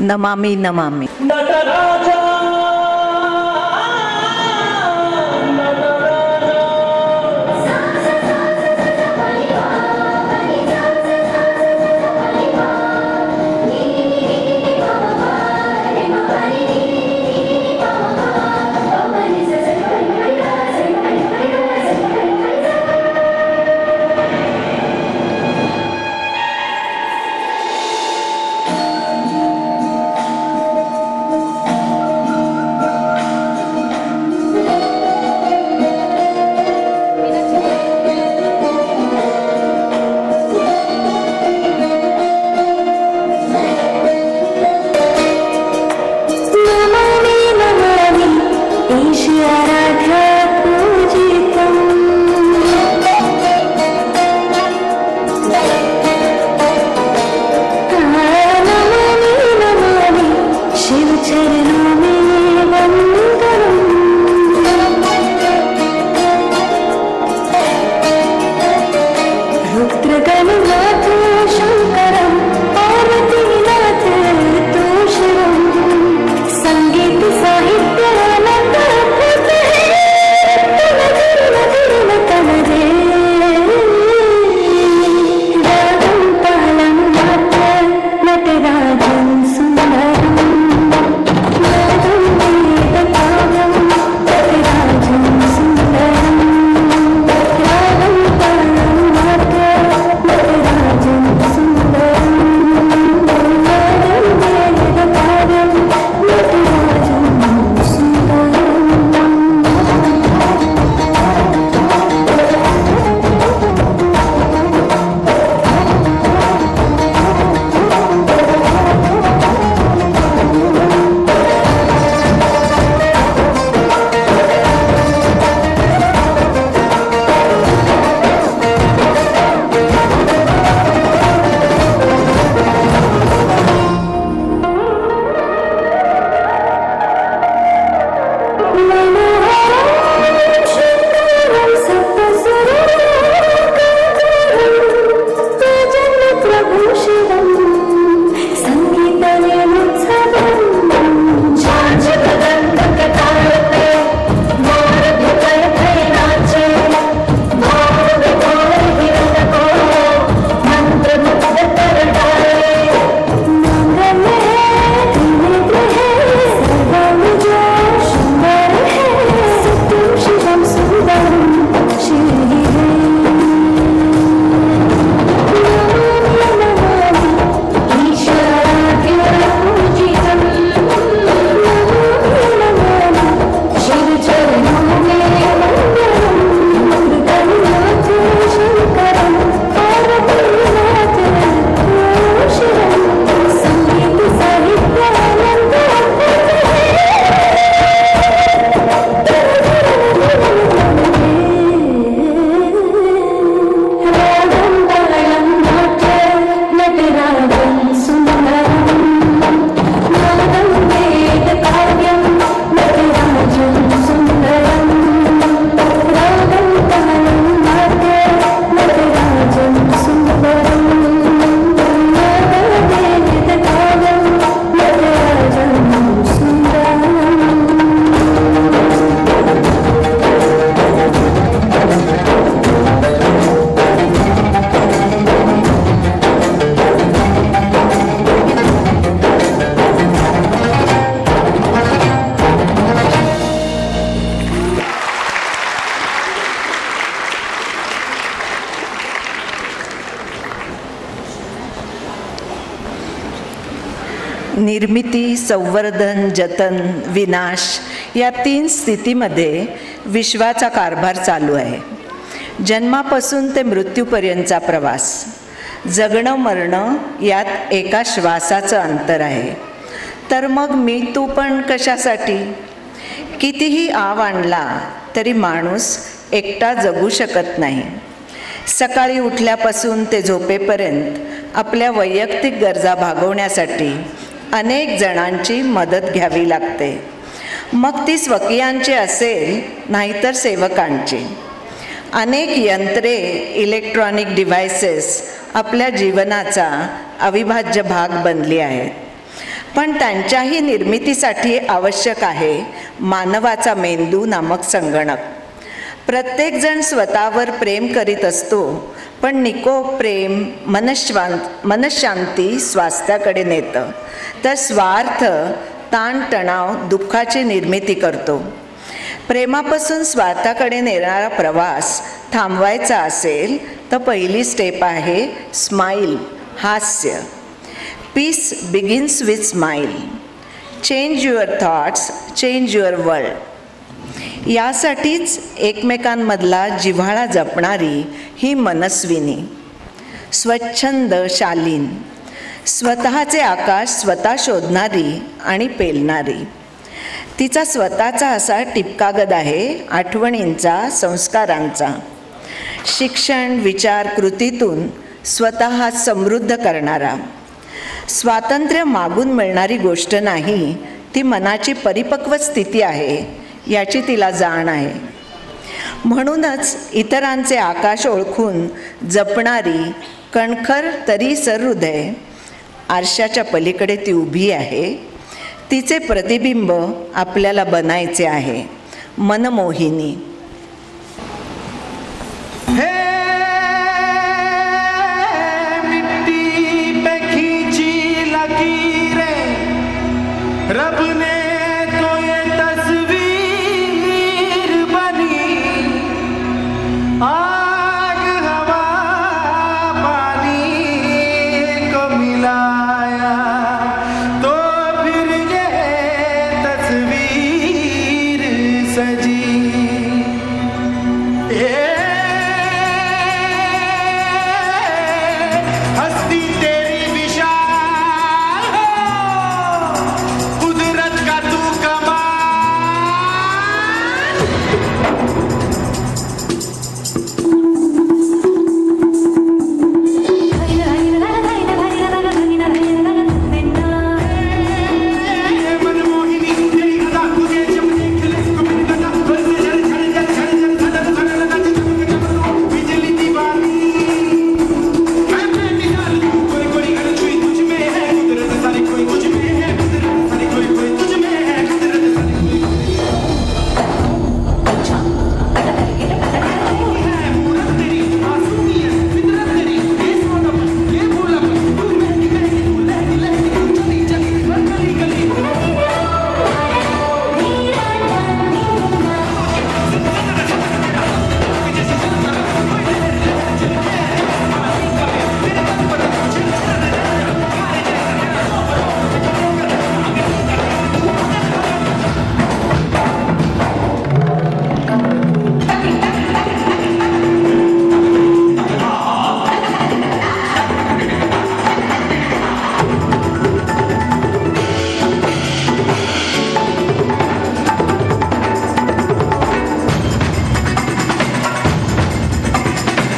नमामि नमामि। निर्मिती, संवर्धन, जतन, विनाश या 3 स्थितीमध्ये विश्वाचा कारभार चालू आहे. जन्मापासून ते मृत्यूपर्यंतचा प्रवास, जगणं मरणं यात एका श्वासाचं अंतर आहे. तर मग मी तू पण कशासाठी? कितीही आव आणला तरी माणूस एकटा जगू शकत नाही. सकाळी उठल्यापासून ते झोपेपर्यंत आपल्या वैयक्तिक गरजा भागवण्यासाठी अनेक जणांची मदत घ्यावी लागते. मग ती स्वकीयांची असेल नाहीतर सेवकांची. अनेक यंत्रे, इलेक्ट्रॉनिक डिव्हाइसेस आपल्या जीवनाचा अविभाज्य भाग बनली आहेत. पण त्यांच्याही निर्मितीसाठी आवश्यक आहे मानवाचा मेंदू नामक संगणक. प्रत्येकजण स्वतःवर प्रेम करीत असतो, पण निकोप प्रेम मनशांती स्वास्थ्याकडे नेतं, तर स्वार्थ ताणतणाव दुःखाची निर्मिती करतो. प्रेमापासून स्वार्थाकडे नेणारा प्रवास थांबवायचा असेल तर पहिली स्टेप आहे स्माईल, हास्य. Peace begins with smile. Change your thoughts, change your world. यासाठीच एकमेकांमधला जिव्हाळा जपणारी ही मनस्विनी, स्वच्छंद शालीन, स्वतःचे आकाश स्वतः शोधणारी आणि पेलणारी. तिचा स्वतःचा असा टिपकागद आहे आठवणींचा, संस्कारांचा. शिक्षण, विचार, कृतीतून स्वतः समृद्ध करणारा. स्वातंत्र्य मागून मिळणारी गोष्ट नाही, ती मनाची परिपक्व स्थिती आहे याची तिला जाण आहे. म्हणूनच इतरांचे आकाश ओळखून जपणारी कणखर तरी सहृदय आरशाच्या पलीकडे ती उभी आहे. तिचे प्रतिबिंब आपल्याला बनायचे आहे. मनमोहिनी. रब ने तो ये तस्वीर बनी, आग हवा पानी को मिलाया तो फिर ये तस्वीर सजी. हस्ती तेरी विशाल हो, कुदरत का तू कमाल. मनमोहिनी तेरी अदा तुझे जब देख ले कभी लगा बस झड़ झड़ झड़ झड़ झड़ बिजली दीवानी. मैं निकाल कोई कोई अड़चुई तुझ में है, कुदरत सारी कोई तुझ में है, कुदरत सारी कोई कोई तुझ में है, कुदरत सारी कोई है. मूरत तेरी मासूमियत, फितरत तेरी ये सोनम ये भूलम, तू महकी महकी तू लहकी लहकी तू चली चली गली गली.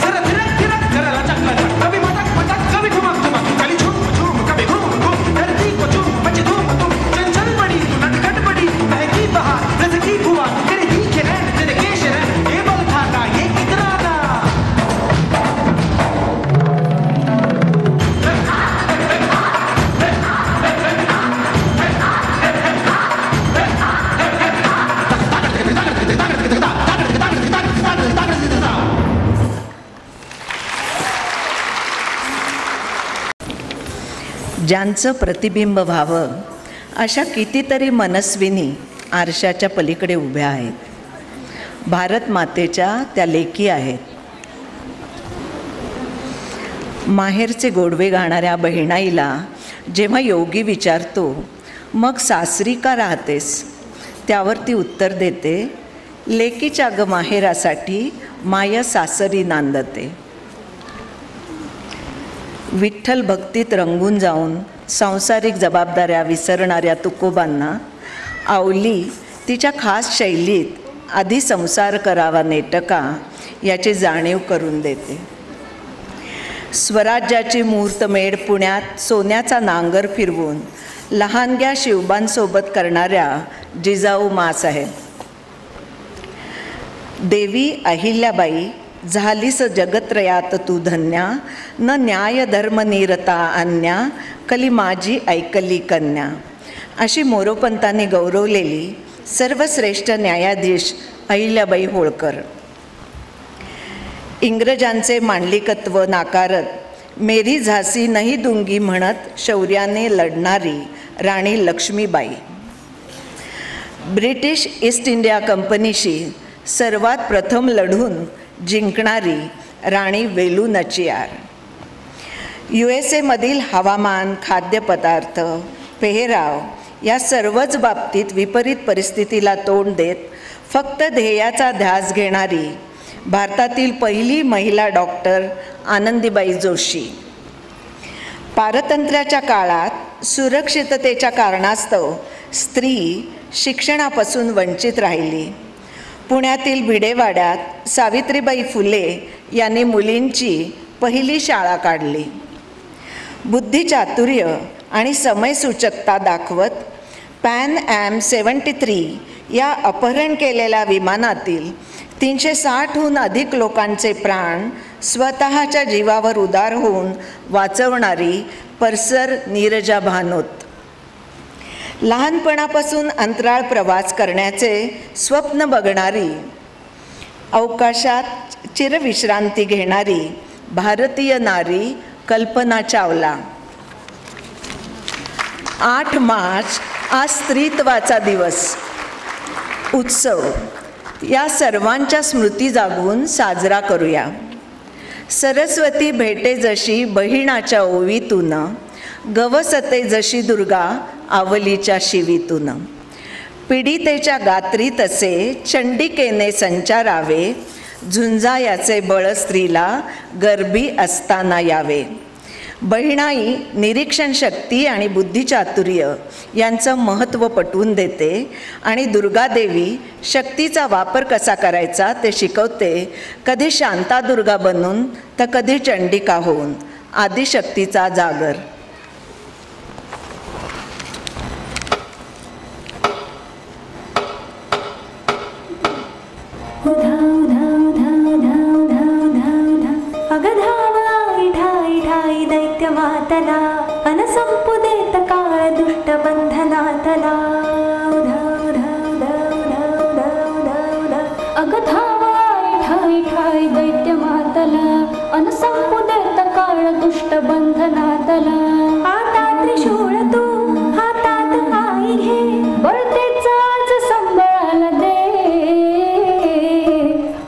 जरा थिरक थिरक जरा लचक लचक, कभी मटक मटक कभी ठुमक ठुमक, कभी झूम झूम कभी घूम घूम, धरती को झूम मची धूम धूम. चंचल बड़ी तू नटखट बड़ी, बहकी बहार रसकी हुआ, तेरे तीखे रैन तेरे केश रैन, ये बल खाता ये इतराना. ज्यांचं प्रतिबिंब व्हावं अशा कितीतरी मनस्विनी आरशाच्या पलीकडे उभ्या आहेत. भारत मातेच्या त्या लेकी आहेत. माहेरचे गोडवे गाणाऱ्या बहिणाईला जेव्हा योगी विचारतो, मग सासरी का राहतेस, त्यावर ती उत्तर देते, लेकीच्या ग माहेरासाठी माय सासरी नांदते. विठ्ठल भक्तीत रंगून जाऊन सांसारिक जबाबदाऱ्या विसरणाऱ्या तुकोबांना आवली तिच्या खास शैलीत आधी संसार करावा नेटका याची जाणीव करून देते. स्वराज्याची मुहूर्तमेढ पुण्यात सोन्याचा नांगर फिरवून लहानग्या शिवबांसोबत करणाऱ्या जिजाऊ मासाहेब. देवी अहिल्याबाई झालीस जगत्रयात तू धन्या, न न्याय धर्म नीरता अन्या, कली माझी ऐकली कन्या. अशी मोरोपंतांनी गौरवलेली सर्वश्रेष्ठ न्यायाधीश अहिल्याबाई होळकर. इंग्रजांचे मांडलिकत्व नाकारत मेरी झासी नाही दुंगी म्हणत शौर्याने लढणारी राणी लक्ष्मीबाई. ब्रिटिश ईस्ट इंडिया कंपनीशी सर्वात प्रथम लढून जिंकणारी राणी वेलू नचियार. USA हवामान, खाद्यपदार्थ, पेहराव या सर्वच बाबतीत विपरीत परिस्थितीला तोंड देत फक्त ध्येयाचा ध्यास घेणारी भारतातील पहिली महिला डॉक्टर आनंदीबाई जोशी. पारतंत्र्याच्या काळात सुरक्षिततेच्या कारणास्तव स्त्री शिक्षणापासून वंचित राहिली. पुण्यातील भिडेवाड्यात सावित्रीबाई फुले यांनी मुलींची पहिली शाळा काढली. बुद्धिचातुर्य आणि समयसूचकता दाखवत पॅन ॲम 73 या अपहरण केलेल्या विमानातील 360हून अधिक लोकांचे प्राण स्वतःच्या जीवावर उदार होऊन वाचवणारी परसर नीरजा भानोत. लहानपणापासून अंतराळ प्रवास करण्याचे स्वप्न बघणारी, अवकाशात चिरविश्रांती घेणारी भारतीय नारी कल्पना चावला. 8 मार्च आज स्त्रीत्वाचा दिवस उत्सव या सर्वांच्या स्मृती जागवून साजरा करूया. सरस्वती भेटे जशी बहिणाच्या ओवीतून, गवसते जशी दुर्गा आवलीच्या शिवीतून. पीडितेच्या गात्री तसे चंडिकेने संचारावे, झुंजायाचे बळ स्त्रीला गर्भी असताना यावे. बहिणाई निरीक्षण शक्ती आणि बुद्धिचातुर्य यांचं महत्त्व पटवून देते आणि दुर्गादेवी शक्तीचा वापर कसा करायचा ते शिकवते, कधी शांतादुर्गा बनून तर कधी चंडिका होऊन. आदिशक्तीचा जागर. दैत्यमातला अनसंपुदेत काळ दुष्ट बंधनातला. अगधावाय ठाई ठाई दैत्यमातला अनसंपुदेत काळ दुष्ट बंधनातला. हातात त्रिशूळ तू हातात आई घे, बळतेचाच संबळाला दे.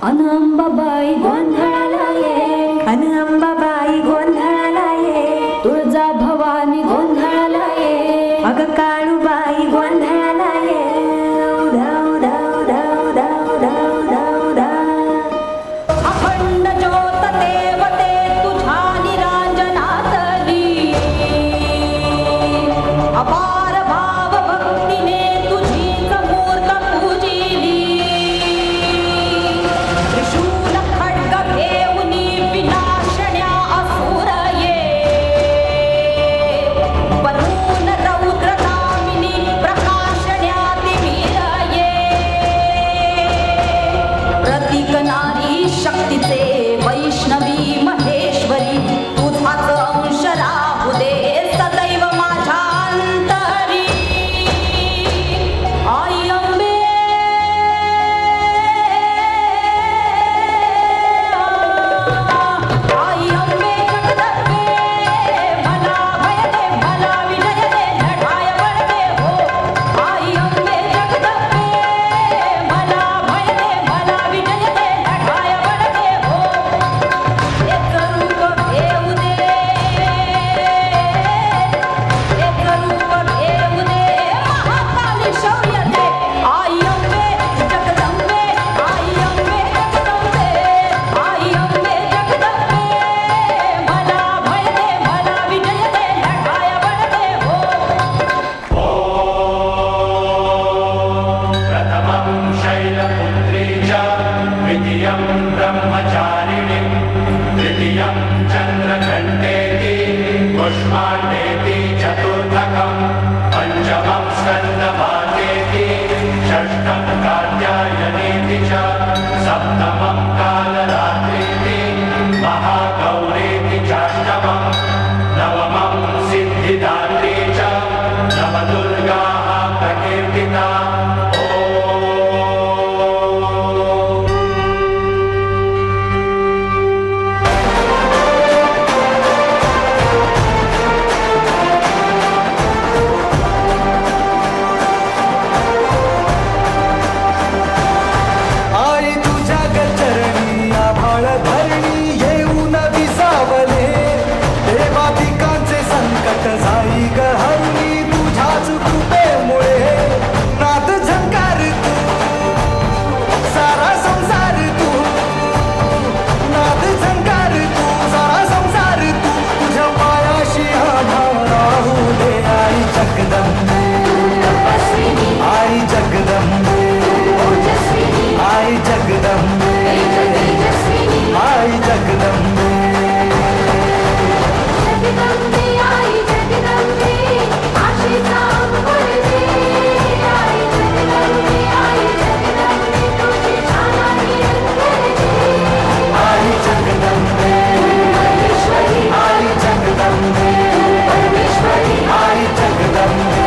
अन अंबाबाई गोंधळाला ये, अन अंबाबाई गोंधळाला ये. तुळजा भवानी गोंधळाला ये, अग काळूबाई गोंधळाला ये. धाव धाव धाव धाव धाव धाव धाव. अखंड ज्योत देवते तुझ्या निरांजनातली, अपार भाव भक्तीने तुझीच मूर्त पूजिली. त्रिशूल खड्ग घेऊनी विनाशण्या असुर ये, बनून रौद्रकामिनी प्रकाशण्या तिमिर ये. प्रतीक नारी शक्तीचे वैष्णवी महेश्वरी, तुझाच अंश राहू दे सदैव माझ्या अंतरी. आई अंबे, आई अंबे जगदंबे, भला भय दे भला विजय दे लढाय बळ दे हो. आई अंबे जगदंबे, भला भय दे भला विजय दे लढाय बळ दे हो. एक रूप येऊ दे, एक रूप येऊ दे, महाकाली शौर्य दे. आई अंबे जगदंबे, आई अंबे जगदंबे, आई अंबे जगदंबे, भला भय दे भला विजय दे लढाय बळ दे हो. प्रथमं शैलपुत्री च द्वितीयं ब्रह्मचारिणी तृतीयं चन्द्रघण्टेति पुष्पाण्डेति चतुर्थकं पञ्चमं स्कन्दमातेति षष्ठं कात्यायनेति च सप्तमं कालरात्रीति महागौरीति चाष्टमं नवमं सिद्धिदात्री च नवदुर्गा जगदंबे आई जगदंबे जगदंबे आई जगदंबे आशीषा अंबरजे आई जगदंबे तुझी छाया अंतरजे आई जगदंबे परमेश्वरी आई जगदंबे परमेश्वरी आई जगदंबे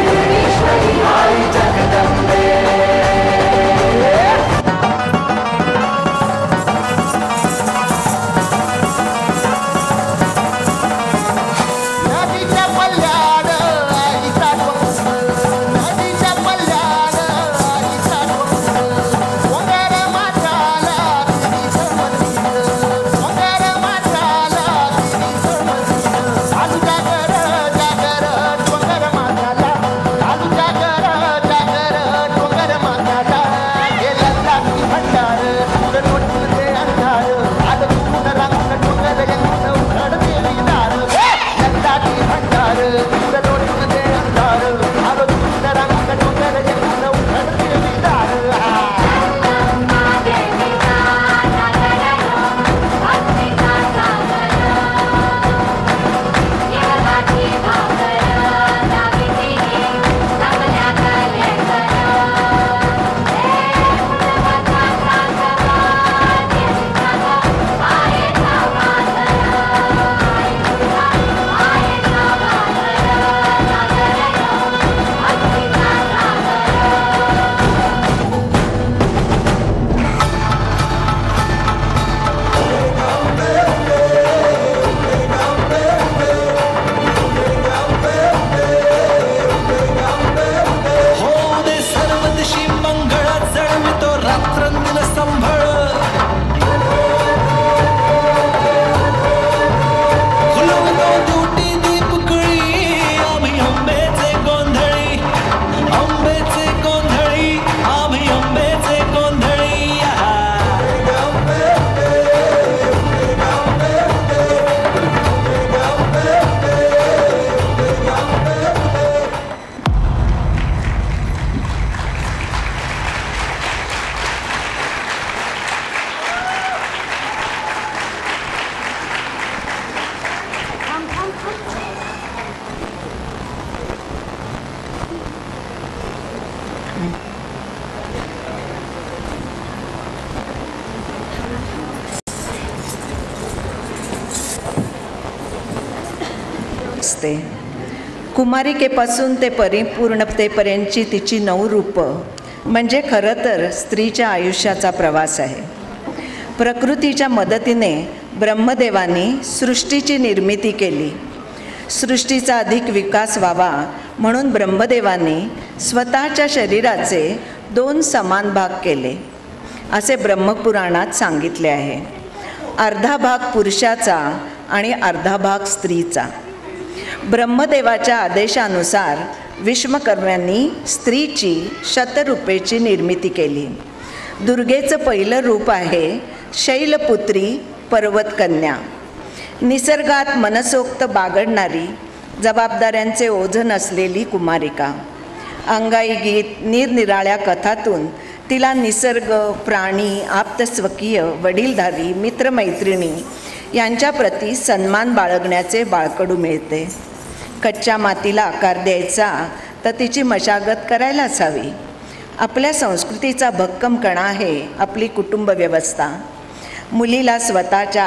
परमेश्वरी आई जगदंबे नदीच्या पल्ल्याड आईचा डोंगर नदीच्या पल्ल्याड आईचा डोंगर वगैर माठाला तिरीचं मंदिर वगैर माठाला तिरीचं मंदिर आलू जागर डोंगर माथ्याला आलू जागर डोंगर माथ्याला गेलं लागी भंडार पुढं नोटमध्ये अंधार आलं कुठून रांगून डोंगर यंगून उघड देवी दार लंडाटी भंडार पुढं नोटमध्ये अंधार आलं कुठून रांगून डोंगर यंगून उघड देवी दार हो दे सर्व दिशी मंगळ जळवितो रात्रंदिन संभळ खुलवितो दुटी दीपकळी आम्ही अंबेचे गोंधळी अंबेचे गोंधळी आम्ही अंबेचे गोंधळी असते. कुमारिकेपासून ते परिपूर्णतेपर्यंतची तिची 9 रूपं म्हणजे खरं तर स्त्रीच्या आयुष्याचा प्रवास आहे. प्रकृतीच्या मदतीने ब्रह्मदेवाने सृष्टीची निर्मिती केली. सृष्टीचा अधिक विकास व्हावा म्हणून ब्रह्मदेवाने स्वतःच्या शरीराचे 2 समान भाग केले असे ब्रह्मपुराणात सांगितले आहे. अर्धा भाग पुरुषाचा आणि अर्धा भाग स्त्रीचा. ब्रह्मदेवाच्या आदेशानुसार विश्वकर्म्यांनी स्त्रीची शतरूपेची निर्मिती केली. दुर्गेचं पहिलं रूप आहे शैलपुत्री पर्वतकन्या. निसर्गात मनसोक्त बागडणारी, जबाबदाऱ्यांचे ओझं असलेली कुमारिका. अंगाई गीत, निरनिराळ्या कथातून तिला निसर्ग, प्राणी, आप्तस्वकीय, वडीलधारी, मित्रमैत्रिणी यांच्याप्रती सन्मान बाळगण्याचे बाळकडू मिळते. कच्च्या मातीला आकार द्यायचा तर तिची मशागत करायलाच हवी. आपल्या संस्कृतीचा भक्कम कणा आहे आपली कुटुंब व्यवस्था. मुलीला स्वतःच्या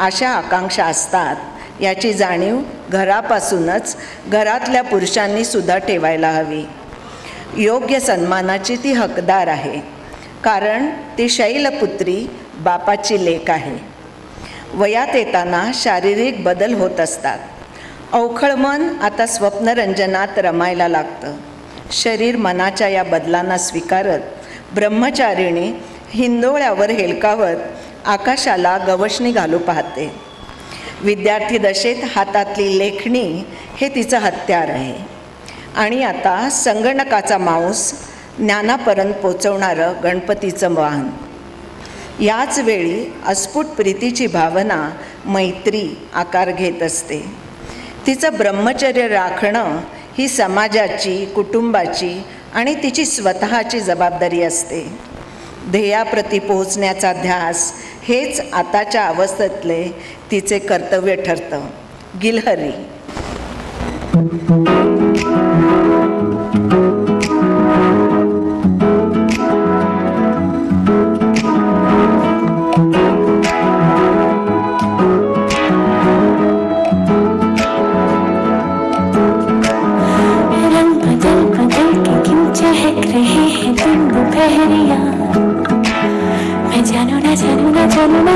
आशा आकांक्षा असतात याची जाणीव घरापासूनच घरातल्या पुरुषांनी सुद्धा ठेवायला हवी. योग्य सन्मानाची ती हकदार आहे, कारण ती शैलपुत्री बापाची लेक आहे. वयात येताना शारीरिक बदल होत असतात. अवखळ मन आता स्वप्नरंजनात रमायला लागतं. शरीर मनाच्या या बदलांना स्वीकारत ब्रह्मचारिणी हिंदोळ्यावर हेलकावत आकाशाला गवसणी घालू पाहते. विद्यार्थी दशेत हातातली लेखणी हे तिचं हत्यार आहे. आणि आता संगणकाचा माऊस ज्ञानापर्यंत पोचवणारं गणपतीचं वाहन. याच वेळी अस्फुट प्रीतीची भावना मैत्री आकार घेत असते. तिचं ब्रह्मचर्य राखणं ही समाजाची, कुटुंबाची आणि तिची स्वतःची जबाबदारी असते. ध्येयाप्रती पोहोचण्याचा ध्यास हेच आताच्या अवस्थेतले तिचे कर्तव्य ठरतं. गिलहरी.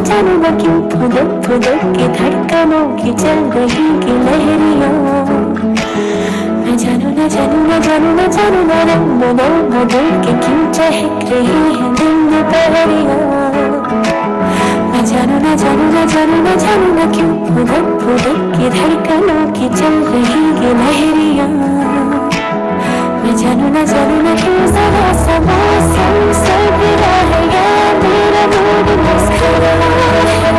जानू ना क्यों फुदक फुदक के धड़कनों की चल रही की लहरियां. मैं जानू ना रंग बदल बदल के क्यों चहक रही है दिन दोपहरियां. मैं जानू ना क्यों फुदक फुदक के धड़कनों की चल रही की लहरियां. मैं जानू ना क्यों जरा सा मौसम सरबरा है या मेरा मूड मस्करा है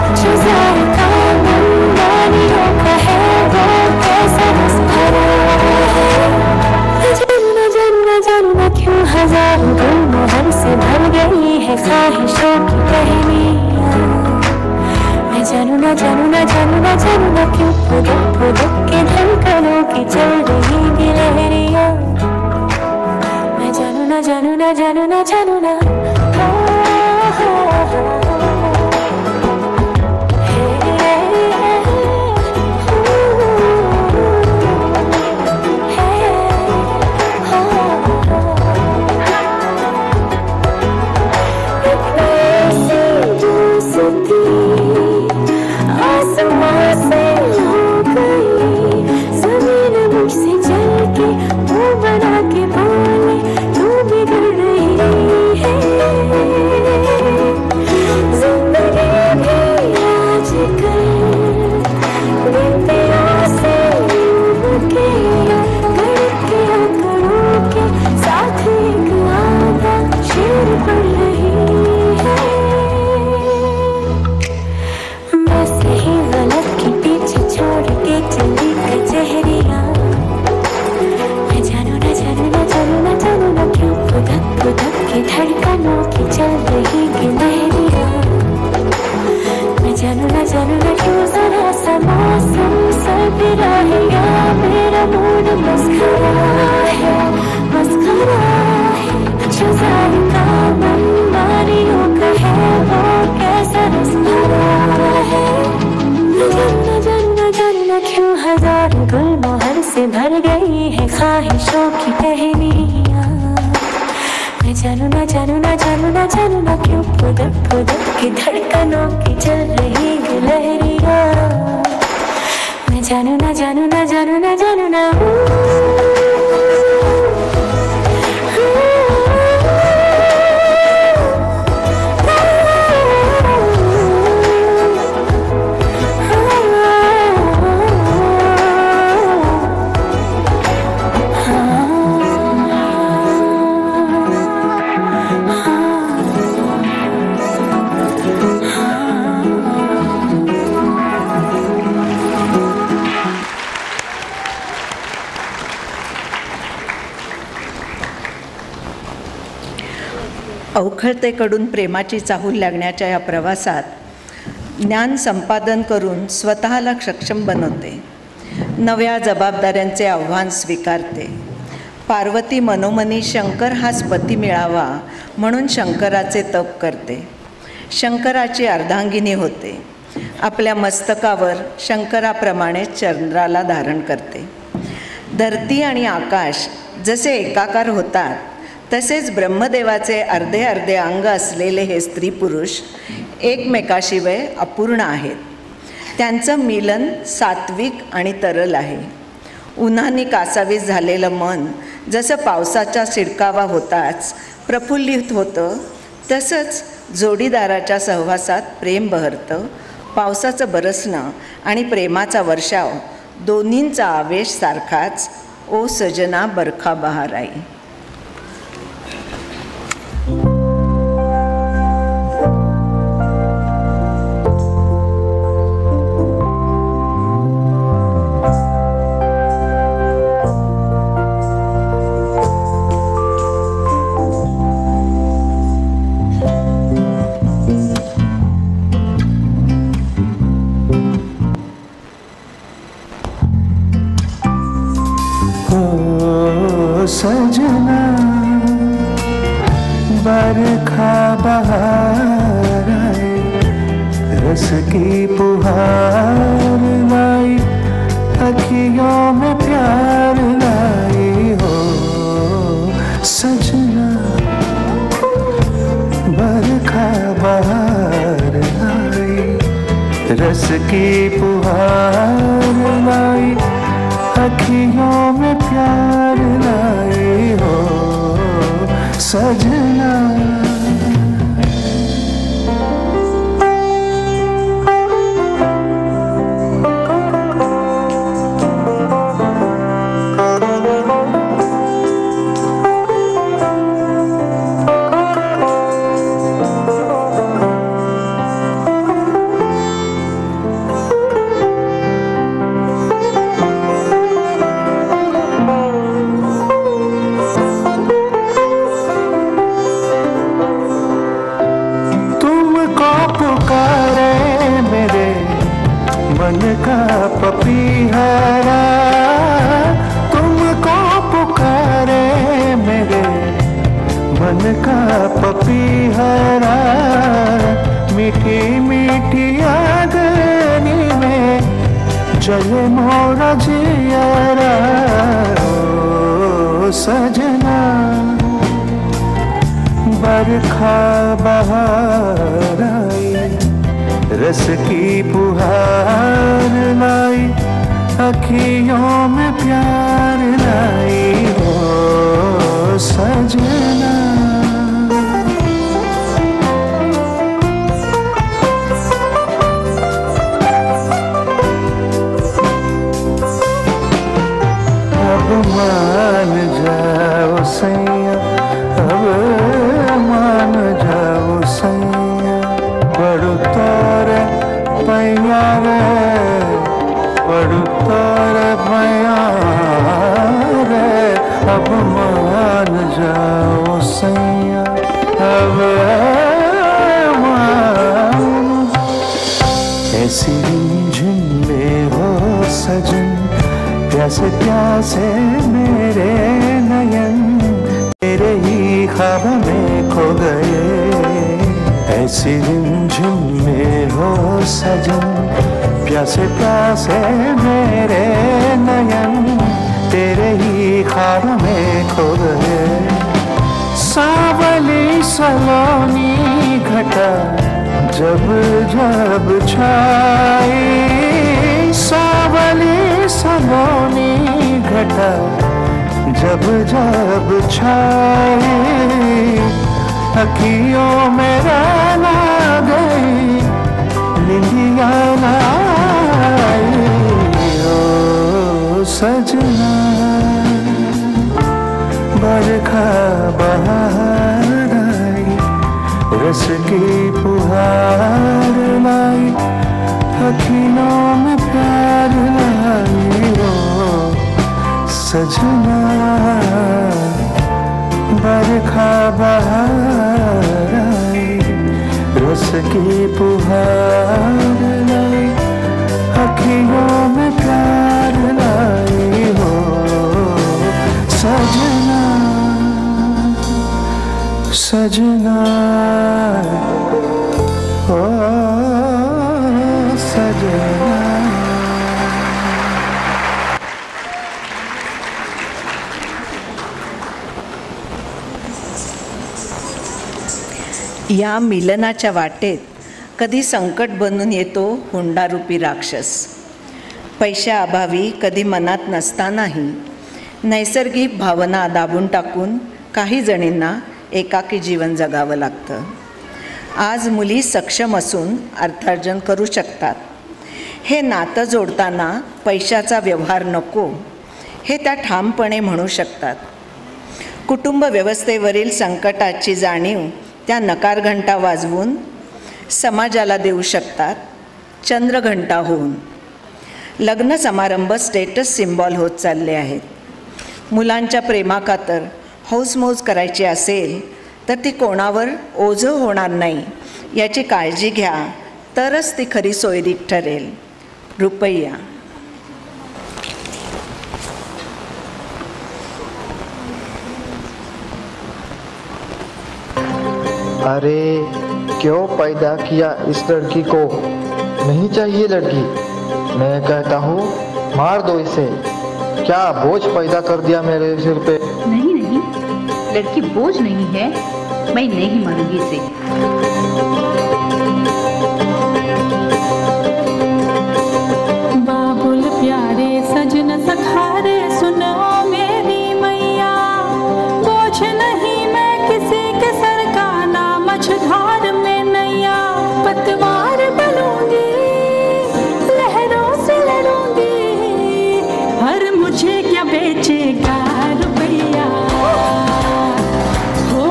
जो जायका मनमानियों का है वो कैसा रस भरा है. मैं जानू ना क्यों हजारों गुलमोहर से भर गई है ख्वाहिशों की कहानियां. मैं जानू ना क्यों फुदक फुदक के धड़कनों की चल रही की लहरियां. मैं जानू ना क्यों फुदक फुदक की धड़कनों की चल रही लहरियां. मैं जानू ना अवखळतेकडून प्रेमाची चाहूल लागण्याच्या या प्रवासात ज्ञान संपादन करून स्वतःला सक्षम बनवते. नव्या जबाबदाऱ्यांचे आव्हान स्वीकारते. पार्वती मनोमनी शंकर हाच पती मिळावा म्हणून शंकराचे तप करते. शंकराची अर्धांगिनी होते. आपल्या मस्तकावर शंकराप्रमाणे चंद्राला धारण करते. धरती आणि आकाश जसे एकाकार होतात तसेच ब्रह्मदेवाचे अर्धे अर्धे अंग असलेले हे स्त्री पुरुष एकमेकाशिवाय अपूर्ण आहेत. त्यांचं मिलन सात्विक आणि तरल आहे. उन्हाने कासावीस झालेलं मन जसं पावसाचा शिडकावा होताच प्रफुल्लित होतं, तसंच जोडीदाराच्या सहवासात प्रेम बहरतं. पावसाचं बरसणं आणि प्रेमाचा वर्षाव दोन्हींचा आवेश सारखाच. ओ सजना बरखा बहार आई. बरखा बहार आए, रस की पुहार लाई, अखियों में प्यार लाई हो सजना। बरखा बहार लाई, रस की पुहार लाई, अखियों में प्यार लाई हो सजना। मन का पपीहरा, तुमको पुकारे मेरे मन का पपीहरा। मीठी मीठी आगनी में जले मोरा जियरा ओ सजना। बरखा बहार आई, रस की पुहार लाई, अखियों में प्यार लाई हो सजना। अब मान जाओ सैया, अब मान जाओ सैया, बड़ू तोरे पैया रे, बड़ू तोरे पैया रे। अब मान जाओ सैया, अब मान। ऐसी रिमझिम में हो सजन, प्यासे प्यासे मेरे नयन, तेरे ही ख्वाब में खो गए। ऐसी रिमझिम में हो सजन, प्यासे प्यासे मेरे नयन, तेरे ही ख्वाब में खो गए। सावली सलोनी घटा जब जब छाई, सावली सलोनी घटा जब जब छाई, अखियों में रहना गई निंदिया लाई ओ सजना। बरखा बहार आई, रस की पुहार लाई, अखियों में प्यार लाई हो सजना। बरखा बहार आई, रस की पुहार लाई, अखियों में प्यार लाई हो सजना। सजना ओ सजना। या मिलनाच्या वाटेत कधी संकट बनून येतो हुंडारूपी राक्षस. पैशाअभावी कधी मनात नसतानाही नैसर्गिक भावना दाबून टाकून काही जणींना एकाकी जीवन जगावं लागतं. आज मुली सक्षम असून अर्थार्जन करू शकतात. हे नातं जोडताना पैशाचा व्यवहार नको हे त्या ठामपणे म्हणू शकतात. कुटुंब व्यवस्थेवरील संकटाची जाणीव त्या नकारघंटा वाजवून समाजाला देऊ शकतात चंद्रघंटा होऊन. लग्न समारंभ स्टेटस सिम्बॉल होत चालले आहेत. मुलांच्या प्रेमाखातर हौसमौज करायची असेल तर ती कोणावर ओझं होणार नाही याची काळजी घ्या, तरच ती खरी सोयरीक ठरेल. रुपैया. अरे क्यों पैदा किया इस लड़की को? नहीं चाहिए लड़की। मैं कहता हूँ मार दो इसे। क्या बोझ पैदा कर दिया मेरे सिर पे। नहीं नहीं, लड़की बोझ नहीं है, मैं नहीं मारूंगी इसे। बाबुल प्यारे सजन सखारे सुनो मेरी मैया, बोझ नहीं मैं किसी के सर का, ना मझधार में नैया। पतवार बनूंगी, लहरों से लड़ूंगी, हर मुझे क्या बेचेगा रुपया। हो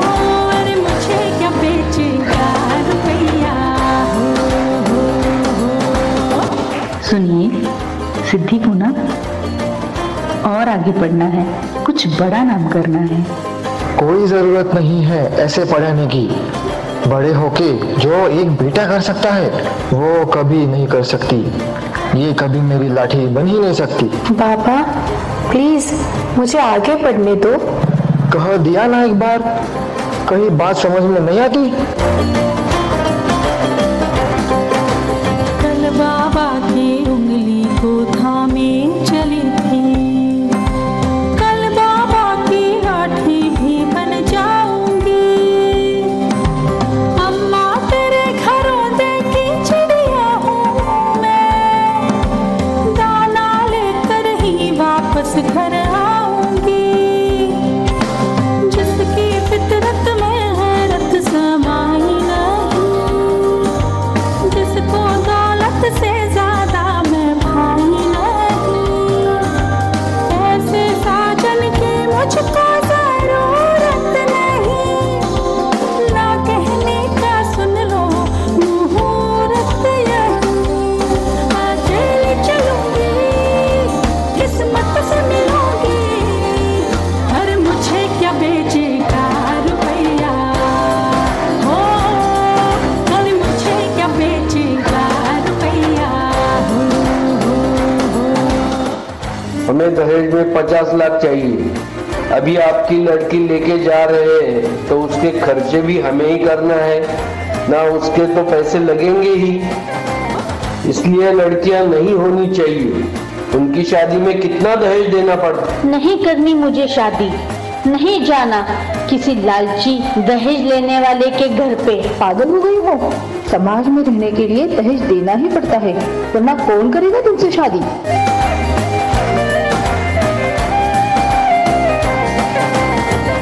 अरे मुझे क्या बेचेगा रुपया। सुनिए सिद्धि को ना और आगे पढ़ना है, कुछ बड़ा नाम करना है। कोई जरूरत नहीं है ऐसे पढ़ाने की। बड़े होके जो एक बेटा कर सकता है वो कभी नहीं कर सकती। ये कभी मेरी लाठी बन ही नहीं सकती। बाबा प्लीज मुझे आगे पढ़ने दो। कह दिया ना एक बार, कहीं बात समझ में नहीं आती। कल बाबा की उंगली को थामे चली थी, कल बाबा की लाठी भी बन जाऊंगी। अम्मा तेरे घरों देखी चिड़िया हूँ मैं, दाना लेकर ही वापस घर आऊंगी। जिसकी फितरत में हैरत समाई नहीं, जिसको दौलत से ज्यादा मैं भाई नहीं, ऐसे साजन की मुझको जरूरत नहीं। ना कहने का सुन लो मुहूर्त यही, अकेली चलूंगी किस्मत से मिलूंगी, हर मुझे क्या बेचेगा रुपया। हो हर मुझे क्या बेचेगा रुपया। हमें दहेज में 50 लाख चाहिए। अभी आपकी लड़की लेके जा रहे हैं तो उसके खर्चे भी हमें ही करना है ना, उसके तो पैसे लगेंगे ही। इसलिए लड़कियां नहीं होनी चाहिए। उनकी शादी में कितना दहेज देना पड़ता। नहीं करनी मुझे शादी, नहीं जाना किसी लालची दहेज लेने वाले के घर पे। पागल हो गई हो? समाज में रहने के लिए दहेज देना ही पड़ता है, वरना कौन करेगा तुमसे शादी।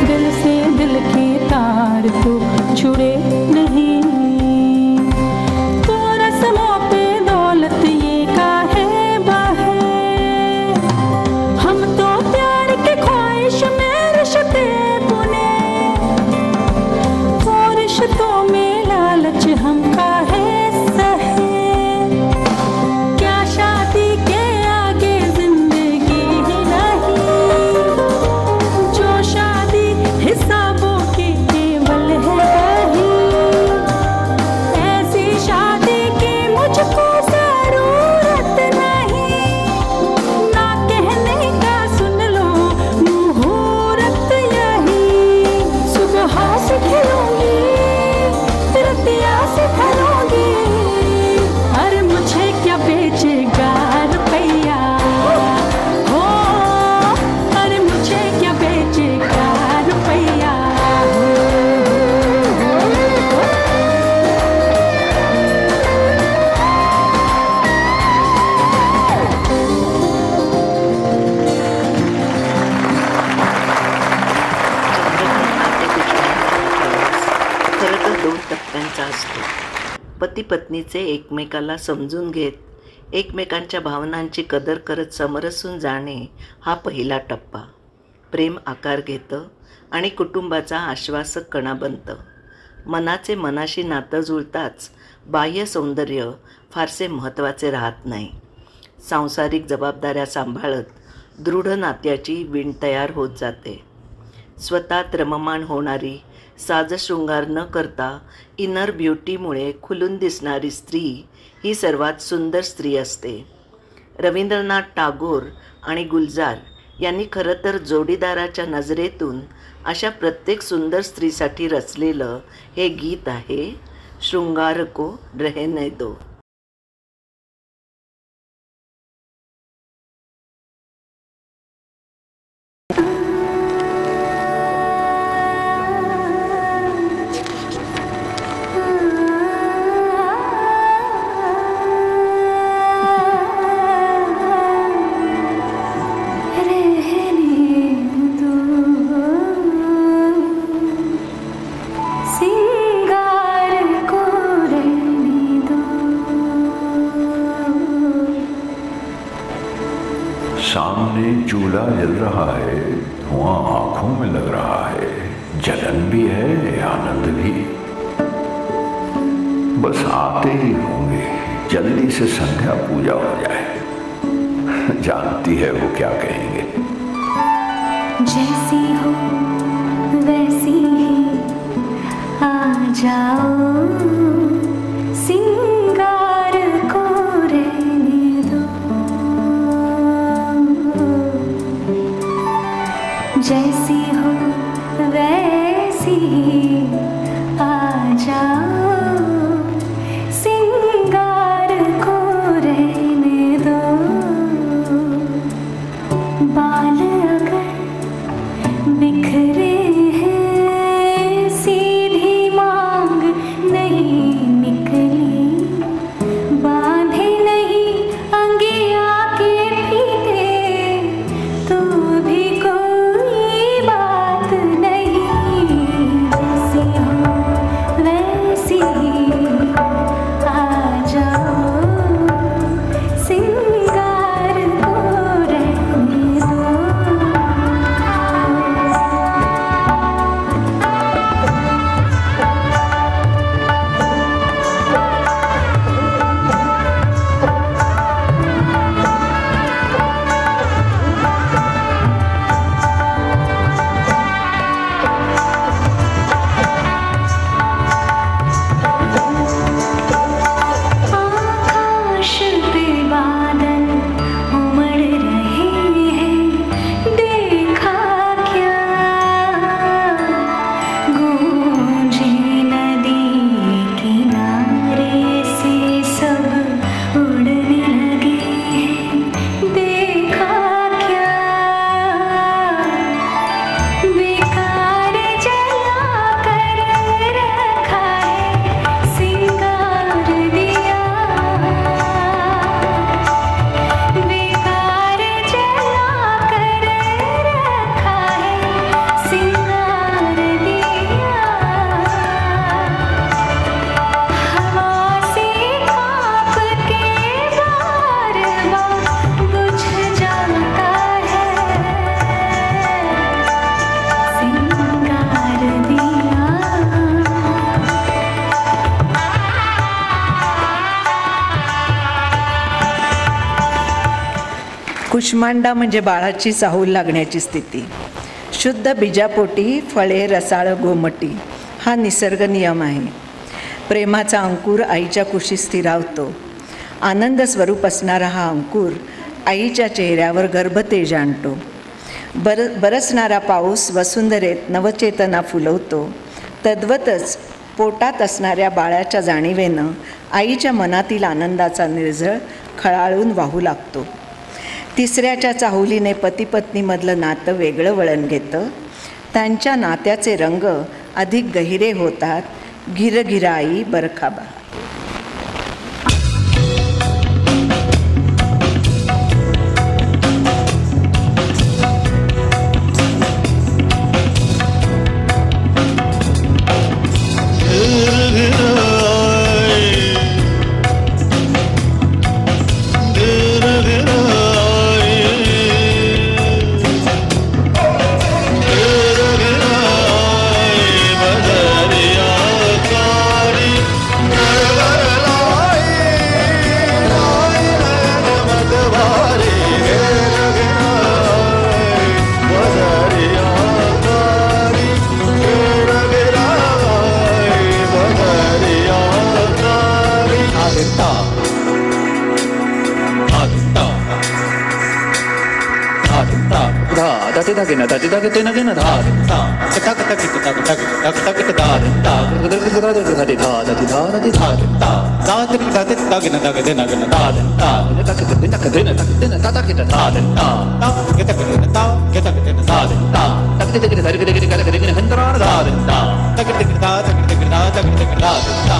दिल से दिल के तार तो जुड़े नहीं, तो रस्मों पे दौलत ये काहे बाहे। हम तो प्यार के ख्वाहिश में रिश्ते बुने, वो रिश्तों में लालच हम काहे सहे। क्या शादी के आगे जिंदगी ही नहीं, जो शादी हिसाबों की केवल है वही। ऐसी शादी की मुझको जरूरत नहीं, ना कहने का सुन लो मुहूर्त यही। सुबह से खिलूंगी, रतिया से भरूंगी, अरे मुझे क्या बेचेगा रुपया। हो अरे मुझे क्या बेचेगा रुपया। खरं तर 2 टप्प्यांचा असतो. पती पत्नीचे एकमेकाला समजून घेत एकमेकांच्या भावनांची कदर करत समरसून जाणे हा पहिला टप्पा. प्रेम आकार घेतं आणि कुटुंबाचा आश्वासक कणा बनतं. मनाचे मनाशी नातं जुळताच बाह्य सौंदर्य फारसे महत्त्वाचे राहत नाही. सांसारिक जबाबदाऱ्या सांभाळत दृढ नात्याची विण तयार होत जाते. स्वतःत रममाण होणारी, साजशृंगार न करता इनर ब्युटीमुळे खुलून दिसणारी स्त्री ही सर्वात सुंदर स्त्री असते. रवींद्रनाथ टागोर आणि गुलजार यांनी खरं तर जोडीदाराच्या नजरेतून अशा प्रत्येक सुंदर स्त्रीसाठी रचलेलं हे गीत आहे शृंगार को रहने दो. सामने चूल्हा जल रहा है, धुआं आंखों में लग रहा है, जलन भी है आनंद भी. बस आते ही होंगे, जल्दी से संध्या पूजा हो जाए. जानती है वो क्या कहेंगे. जैसी हो वैसी ही आ जाओ, सिंगार को रहने दो. जैसी हो वैसी ही आ जाओ, सिंगार को रहने दो. बाल अगर बिखरे हैं, सीधी मांग नहीं निकली, बांधे नहीं अंगिया के फीते, तो भी कोई बात नहीं. जैसी हो वैसी आ जाओ, सिंगार को रहने दो. आकाश पे बादल उमड़ रहे हैं, देखा क्या गूंजे नदी किनारे से सब उड़ने लगे हैं. देखा क्या बेकार जला कर रखा है सिंगार दिया, बेकार जला कर रखा है सिंगार दिया. हवा से कांप के बार बार बुझ जाता है सिंगार दिया. कुष्मांडा म्हणजे बाळाची चाहूल लागण्याची स्थिती. शुद्ध बीजापोटी फळे रसाळ गोमटी हा निसर्ग नियम आहे. प्रेमाचा अंकुर आईच्या कुशीत स्थिरावतो. आनंद स्वरूप असणारा हा अंकुर आईच्या चेहऱ्यावर गर्भतेज आणतो. बरसणारा पाऊस वसुंधरेत नवचेतना फुलवतो. तद्वतच पोटात असणाऱ्या बाळाच्या जाणीवेनं आईच्या मनातील आनंदाचा निर्झळ खळाळून वाहू लागतो. तिसऱ्याच्या चाहुलीने पतीपत्नीमधलं नातं वेगळं वळण घेतं. त्यांच्या नात्याचे रंग अधिक गहिरे होतात. गिरगिरा आई बरखाबा. बदरिया कारी गिना ता ता गिना गिना धा ता ता ता ता ता ता ता ता ता ता धा धा धा धा ता ता ता ता गिना ता गिना गिना धा ता ता गिना ता गिना ता ता गिना धा ता ता गिना ता गिना धा ता ता गिना गिना गिना गिना गिना हंतरा धा ता ता गिना ता गिना ता गिना धा ता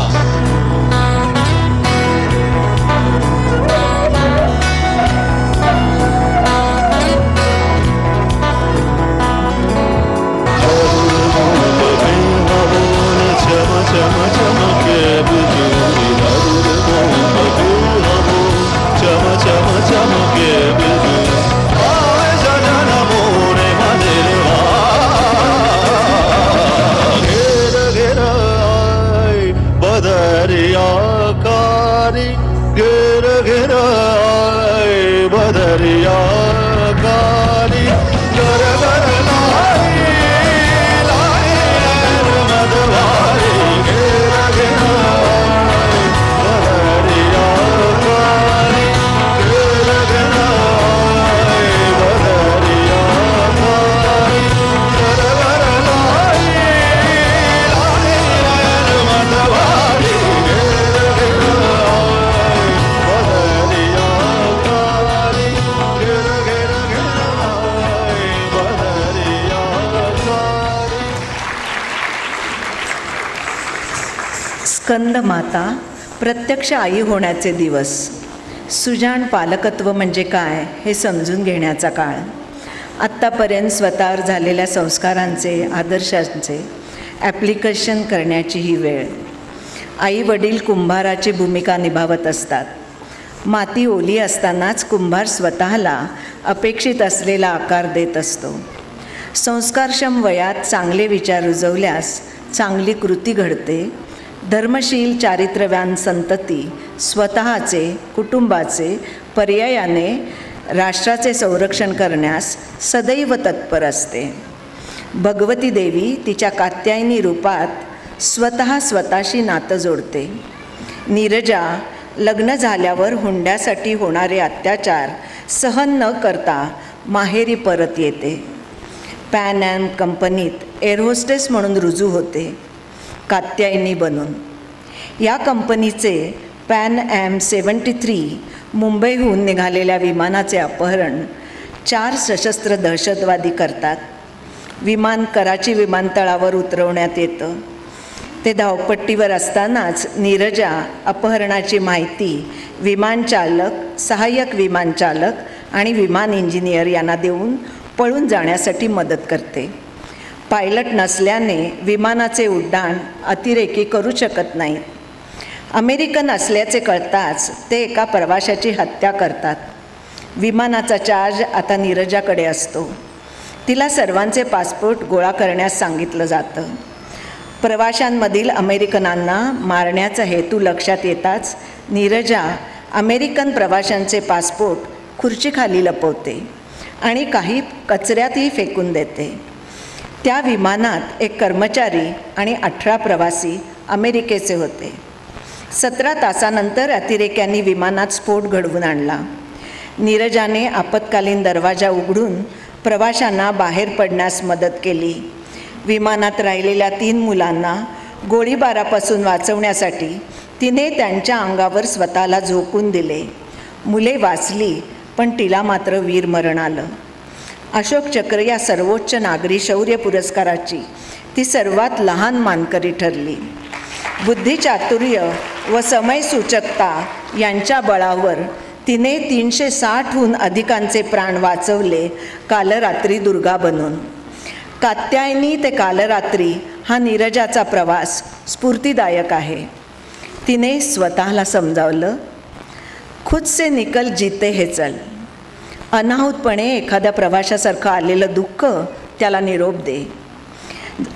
स्कंद माता प्रत्यक्ष आई होण्याचे दिवस. सुजाण पालकत्व म्हणजे काय हे समजून घेण्याचा काळ. आत्तापर्यंत स्वतःवर झालेल्या संस्कारांचे आदर्शांचे ॲप्लिकेशन करण्याची ही वेळ. आई वडील कुंभाराची भूमिका निभावत असतात. माती ओली असतानाच कुंभार स्वतःला अपेक्षित असलेला आकार देत असतो. संस्कारक्षम वयात चांगले विचार रुजवल्यास चांगली कृती घडते. धर्मशील चारित्र्यवान संतती स्वतःचे कुटुंबाचे पर्यायाने राष्ट्राचे संरक्षण करण्यास सदैव तत्पर असते. भगवती देवी तिच्या कात्यायनी रूपात स्वतःशी नातं जोडते. नीरजा लग्न झाल्यावर हुंड्यासाठी होणारे अत्याचार सहन न करता माहेरी परत येते. पॅन ॲम कंपनीत एअरहोस्टेस म्हणून रुजू होते, कात्यायनी बनून. या कंपनीचे पॅन ॲम 73 मुंबईहून निघालेल्या विमानाचे अपहरण 4 सशस्त्र दहशतवादी करतात. विमान कराची विमानतळावर उतरवण्यात येतं. ते धावपट्टीवर असतानाच नीरजा अपहरणाची माहिती विमानचालक, सहाय्यक विमानचालक आणि विमान इंजिनियर यांना देऊन पळून जाण्यासाठी मदत करते. पायलट नसल्याने विमानाचे उड्डाण अतिरेकी करू शकत नाहीत. अमेरिकन असल्याचे कळताच ते एका प्रवाशाची हत्या करतात. विमानाचा चार्ज आता नीरजाकडे असतो. तिला सर्वांचे पासपोर्ट गोळा करण्यास सांगितलं जातं. प्रवाशांमधील अमेरिकनांना मारण्याचा हेतू लक्षात येताच नीरजा अमेरिकन प्रवाशांचे पासपोर्ट खुर्चीखाली लपवते आणि काही कचऱ्यातही फेकून देते. त्या विमानात एक कर्मचारी आणि 18 प्रवासी अमेरिकेचे होते. 17 तासानंतर अतिरेक्यांनी विमानात स्फोट घडवून आणला. नीरजाने आपत्कालीन दरवाजा उघडून प्रवाशांना बाहेर पडण्यास मदत केली. विमानात राहिलेल्या 3 मुलांना गोळीबारापासून वाचवण्यासाठी तिने त्यांच्या अंगावर स्वतःला झोकून दिले. मुले वाचली, पण तिला मात्र वीरमरण आलं. अशोक चक्र या सर्वोच्च नागरी शौर्य पुरस्काराची ती सर्वात लहान मानकरी ठरली. बुद्धिचातुर्य व समयसूचकता यांच्या बळावर तिने 360हून अधिकांचे प्राण वाचवले, कालरात्री दुर्गा बनून. कात्यायनी ते कालरात्री हा नीरजाचा प्रवास स्फूर्तिदायक आहे. तिने स्वतःला समजावलं, खुद से निकल जीते हे चल. अनाहूतपणे एखाद्या प्रवाशासारखं आलेलं दुःख त्याला निरोप दे.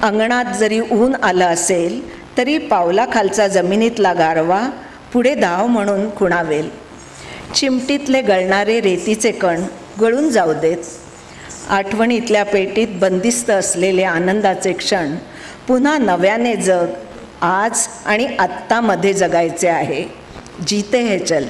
अंगणात जरी ऊन आलं असेल तरी पावलाखालचा जमिनीतला गारवा पुढे धाव म्हणून खुणावेल. चिमटीतले गळणारे रेतीचे कण गळून जाऊ देत. आठवणीतल्या पेटीत बंदिस्त असलेले आनंदाचे क्षण पुन्हा नव्याने जग. आज आणि आत्तामध्ये जगायचे आहे. जीते हे चल.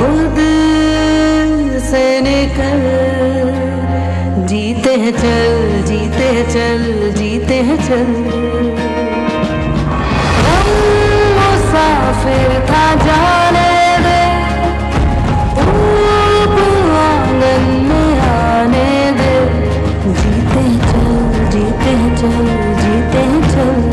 खुद से निकल, जीते हैं चल, जीते हैं चल, जीते हैं चल। हम मुसाफिर था जाने दे, धूप आंगन में आने दे। जीते हैं चल, जीते हैं चल, जीते हैं चल।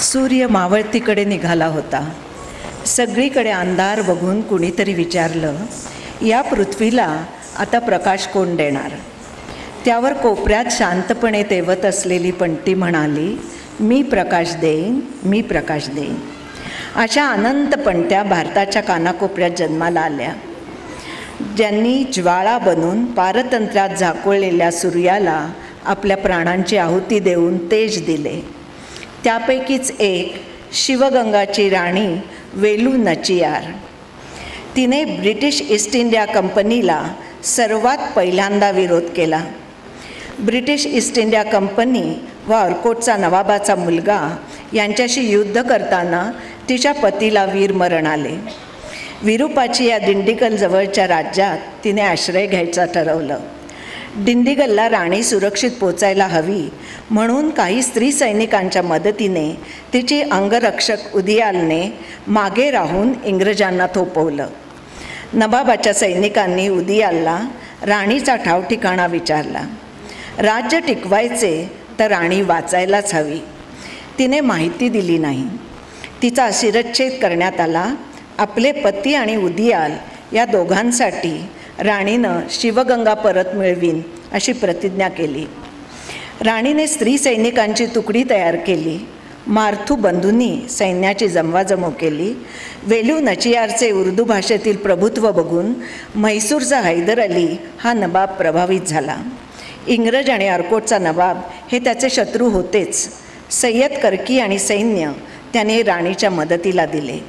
सूर्य मावळतीकडे निघाला होता. सगळीकडे अंधार बघून कुणीतरी विचारलं, या पृथ्वीला आता प्रकाश कोण देणार? त्यावर कोपऱ्यात शांतपणे तेवत असलेली पंटी म्हणाली, मी प्रकाश देईन, मी प्रकाश देईन. अशा अनंत पणत्या भारताच्या कानाकोपऱ्यात जन्माला आल्या, ज्यांनी ज्वाळा बनून पारतंत्र्यात झाकोळलेल्या सूर्याला आपल्या प्राणांची आहुती देऊन तेज दिले. त्यापैकीच एक शिवगंगाची राणी वेलू नचियार. तिने ब्रिटिश ईस्ट इंडिया कंपनीला सर्वात पहिल्यांदा विरोध केला. ब्रिटिश ईस्ट इंडिया कंपनी व अर्कोटचा नवाबाचा मुलगा यांच्याशी युद्ध करताना तिच्या पतीला वीरमरण आले. विरूपाची या दिंडीगल जवळच्या राज्यात तिने आश्रय घ्यायचा ठरवलं. दिंडीगलला राणी सुरक्षित पोचायला हवी म्हणून काही स्त्री सैनिकांच्या मदतीने तिची अंगरक्षक उदियालने मागे राहून इंग्रजांना थोपवलं. नवाबाच्या सैनिकांनी उदियालला राणीचा ठावठिकाणा विचारला. राज्य टिकवायचे तर राणी वाचायलाच हवी. तिने माहिती दिली नाही. तिचा शिरच्छेद करण्यात आला. आपले पती आणि उदियाल या दोघांसाठी राणीनं शिवगंगा परत मिळवीन अशी प्रतिज्ञा केली. राणीने स्त्री सैनिकांची तुकडी तयार केली. मार्थू बंधूंनी सैन्याची जमवाजमव केली. वेलू नचियारचे उर्दू भाषेतील प्रभुत्व बघून म्हैसूरचा हैदर अली हा नवाब प्रभावित झाला. इंग्रज आणि अर्कोटचा नवाब हे त्याचे शत्रू होतेच. सय्यद कर्की आणि सैन्य त्याने राणीच्या मदतीला दिले.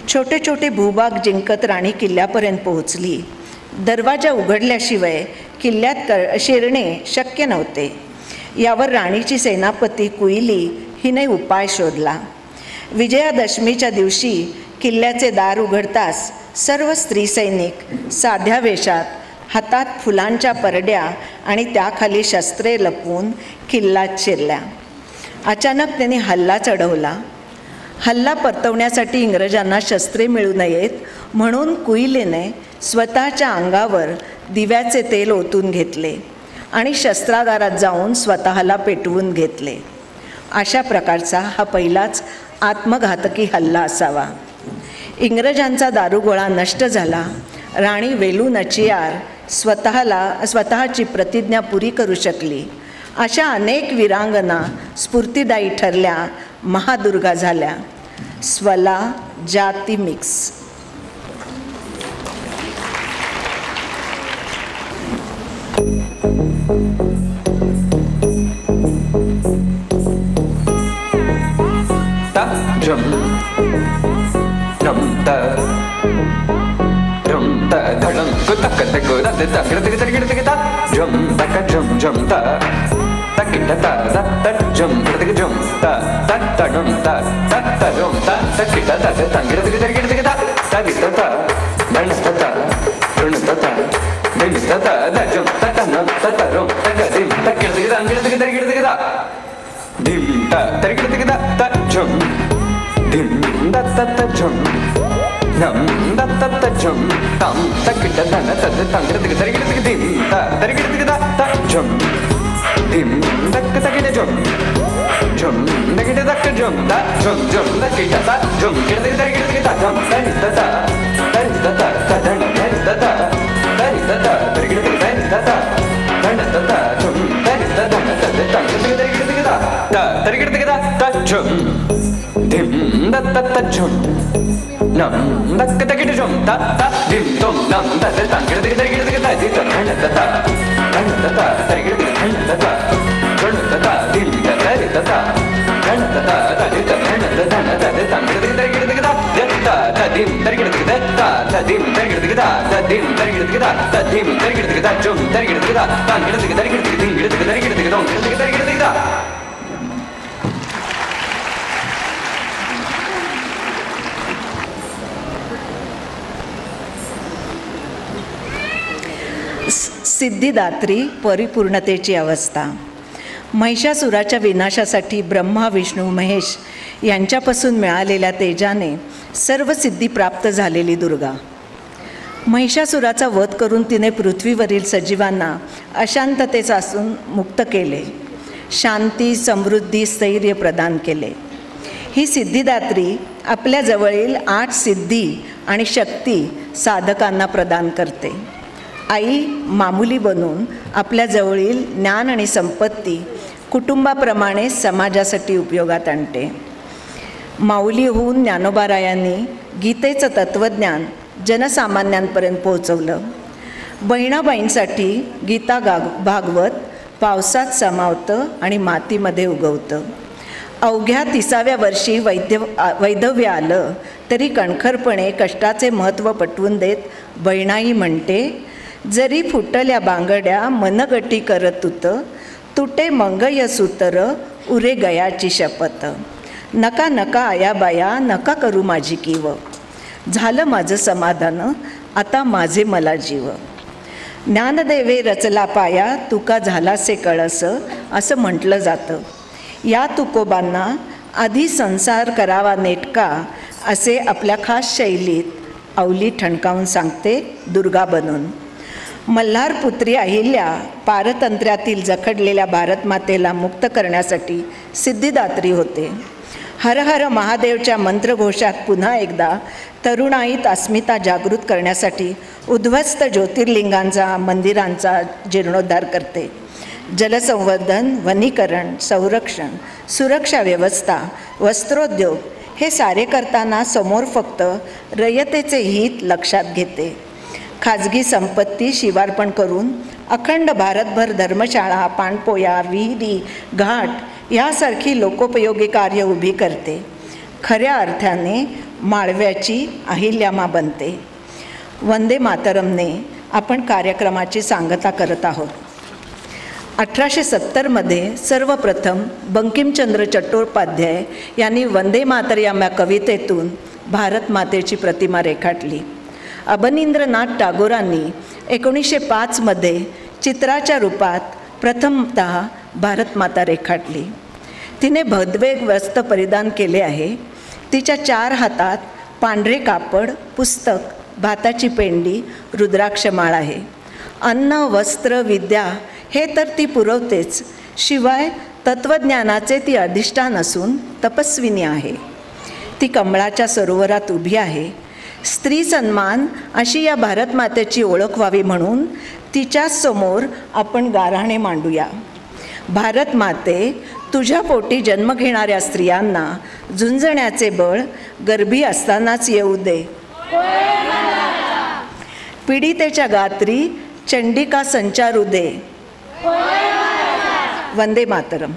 छोटे छोटे भूभाग जिंकत राणी किल्ल्यापर्यंत पोहोचली. दरवाजा उघडल्याशिवाय किल्ल्यात शिरणे शक्य नव्हते. यावर राणीची सेनापती कुईली हिने उपाय शोधला. विजयादशमीच्या दिवशी किल्ल्याचे दार उघडताच सर्व स्त्री सैनिक साध्या वेशात, हातात फुलांच्या परड्या आणि त्याखाली शस्त्रे लपवून किल्ल्यात शिरल्या. अचानक त्याने हल्ला चढवला. हल्ला परतवण्यासाठी इंग्रजांना शस्त्रे मिळू नयेत म्हणून कुईलीने स्वतःच्या अंगावर दिव्याचे तेल ओतून घेतले आणि शस्त्रागारात जाऊन स्वतःला पेटवून घेतले. अशा प्रकारचा हा पहिलाच आत्मघातकी हल्ला असावा. इंग्रजांचा दारुगोळा नष्ट झाला. राणी वेलू नचियार स्वतःची प्रतिज्ञा पुरी करू शकली. अशा अनेक वीरांगना स्फूर्तिदायी ठरल्या, महादुर्गा झाल्या. स्वला जाती mix. Drum drum da drum da drum go da da go da da da da da da drum da ka drum drum da da ki da da da da drum da da drum da da da drum da da da drum da da ki da da da da da da da da da da ki da da dan da da drum da da dan da da da drum da da na da da drum da da dim da ki da da da da da dim da da da da drum dim da da da drum nam da da da drum tam da ki da da da da da da dim da da da drum dim da da da drum drum da ki da da drum da drum drum da ki da da drum ki da da da drum da da da da da da da da da da da ki da da da da da drum da da da da da drum dim da da da drum nam da da da drum da da dim dum nam da da da da da da da da da Siddhidatri परिपूर्णतेची अवस्था. महिषासुराच्या विनाशासाठी ब्रह्मा, विष्णू, महेश यांच्यापासून मिळालेल्या तेजाने सर्व सिद्धी प्राप्त झालेली दुर्गा. महिषासुराचा वध करून तिने पृथ्वीवरील सजीवांना अशांततेपासून मुक्त केले. शांती, समृद्धी, स्थैर्य प्रदान केले. ही सिद्धिदात्री आपल्या जवळील 8 सिद्धी आणि शक्ती साधकांना प्रदान करते. आई मामुली बनून आपल्या जवळील ज्ञान आणि संपत्ती कुटुंबाप्रमाणे समाजासाठी उपयोगात आणते. माऊली होऊन ज्ञानोबारायांनी गीतेचं तत्त्वज्ञान जनसामान्यांपर्यंत पोहोचवलं. बहिणाबाईंसाठी गीता भागवत पावसात सामावतं आणि मातीमध्ये उगवतं. अवघ्या 30व्या वर्षी वैधव्य आलं तरी कणखरपणे कष्टाचे महत्त्व पटवून देत बहिणाई म्हणते, जरी फुटल्या बांगड्या मनगटी करत तुटे मंगय सूतर उरे गयाची शपथ. नका नका आयाबाया नका करू माझी कीव, झालं माझं समाधान आता माझे मला जीव. ज्ञानदेवे रचला पाया तुका झालासे कळस असं म्हटलं जातं. या तुकोबांना आधी संसार करावा नेटका असे आपल्या खास शैलीत अवली ठणकावून सांगते दुर्गा बनून. मल्हार पुत्री अहिल्या पारतंत्र्यातील जखडलेल्या भारतमातेला मुक्त करण्यासाठी सिद्धिदात्री होते. हर हर महादेवच्या मंत्रघोषात पुन्हा एकदा तरुणाईत अस्मिता जागृत करण्यासाठी उद्ध्वस्त ज्योतिर्लिंगांचा मंदिरांचा जीर्णोद्धार करते. जलसंवर्धन, वनीकरण, संरक्षण, सुरक्षा व्यवस्था, वस्त्रोद्योग हे सारे करताना समोर फक्त रयतेचे हित लक्षात घेते. खाजगी संपत्ती शिवार्पण करून अखंड भारतभर धर्मशाळा, पाणपोया, विहिरी, घाट यासारखी लोकोपयोगी कार्य उभी करते. खऱ्या अर्थाने माळव्याची अहिल्यामा बनते. वंदे मातरमने आपण कार्यक्रमाची सांगता करत आहोत. 1870मध्ये सर्वप्रथम बंकिमचंद्र चट्टोपाध्याय यांनी वंदे मातरम या कवितेतून भारत मातेची प्रतिमा रेखाटली. अबनींद्रनाथ टागोरांनी 1905मध्ये चित्राच्या रूपात प्रथमतः भारतमाता रेखाटली. तिने भगवे वस्त्र परिधान केले आहे. तिच्या 4 हातात पांढरे कापड, पुस्तक, भाताची पेंडी, रुद्राक्षमाळ आहे. अन्न, वस्त्र, विद्या हे तर ती पुरवतेच, शिवाय तत्वज्ञानाचे ती अधिष्ठान असून तपस्विनी आहे. ती कमळाच्या सरोवरात उभी आहे. स्त्री सन्मान अशी या भारतमातेची ओळख व्हावी म्हणून तिच्याच समोर आपण गाऱ्हाणे मांडूया. भारत माते, तुझ्या पोटी जन्म घेणाऱ्या स्त्रियांना झुंजण्याचे बळ गर्भी असतानाच येऊ दे. पीडितेच्या गात्री चंडिका संचारू दे. वंदे मातरम.